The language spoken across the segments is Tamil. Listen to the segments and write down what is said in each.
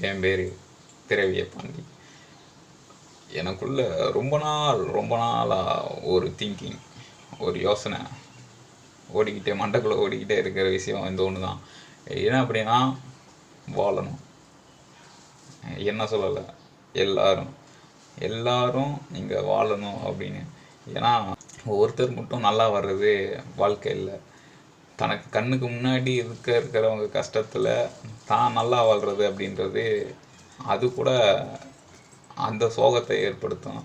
என் பேர் திரவிய பாண்டி. எனக்குள்ள ரொம்ப நாளாக ஒரு திங்கிங், ஒரு யோசனை மண்டைக்குள்ளே ஓடிக்கிட்டே இருக்கிற விஷயம் இந்த ஒன்று தான். என்ன அப்படின்னா, வாழணும். என்ன சொல்லலை, எல்லாரும் எல்லாரும் நீங்கள் வாழணும் அப்படின்னு. ஏன்னா ஒருத்தர் மட்டும் நல்லா வர்றது வாழ்க்கை இல்லை. தனக்கு கண்ணுக்கு முன்னாடி இருக்கிறவங்க கஷ்டத்தில் தான் நல்லா வாழ்கிறது அப்படின்றது, அது கூட அந்த சோகத்தை ஏற்படுத்தும்.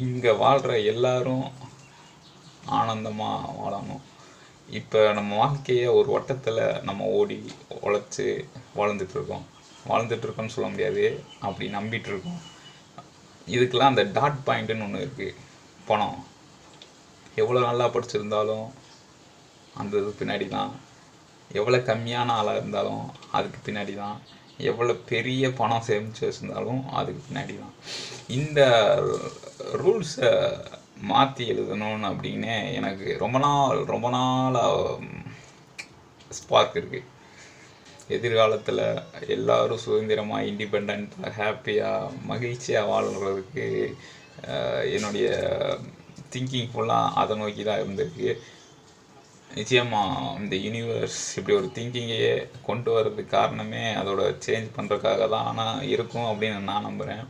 இங்கே வாழ்கிற எல்லாரும் ஆனந்தமாக வாழணும். இப்போ நம்ம வாழ்க்கையை ஒரு வட்டத்தில் நம்ம ஓடி உழைச்சி வாழ்ந்துட்டுருக்கோம்னு சொல்ல முடியாது, அப்படி நம்பிட்டுருக்கோம். இதுக்கெல்லாம் அந்த டாட் பாயிண்ட்டுன்னு ஒன்று இருக்குது, பணம். எவ்வளோ நல்லா படிச்சிருந்தாலும் அந்த இது பின்னாடி தான், எவ்வளோ கம்மியான ஆளாக இருந்தாலும் அதுக்கு பின்னாடி தான், எவ்வளோ பெரிய பணம் சேமித்து வச்சுருந்தாலும் அதுக்கு பின்னாடி தான். இந்த ரூல்ஸை மாற்றி எழுதணும்னு அப்படின்னு எனக்கு ரொம்ப நாளாக ஸ்பார்க் இருக்குது. எதிர்காலத்தில் எல்லோரும் சுதந்திரமாக, இண்டிபெண்ட்டாக, ஹாப்பியாக, மகிழ்ச்சியாக வாழ்கிறதுக்கு என்னுடைய திங்கிங் ஃபுல்லாக அதை நோக்கி தான் இருந்திருக்கு. நிச்சயமாக இந்த யூனிவர்ஸ் இப்படி ஒரு திங்கிங்கையே கொண்டு வர்றதுக்கு காரணமே அதோட சேஞ்ச் பண்ணுறதுக்காக தான் ஆனால் இருக்கும் அப்படின்னு நான் நம்புகிறேன்.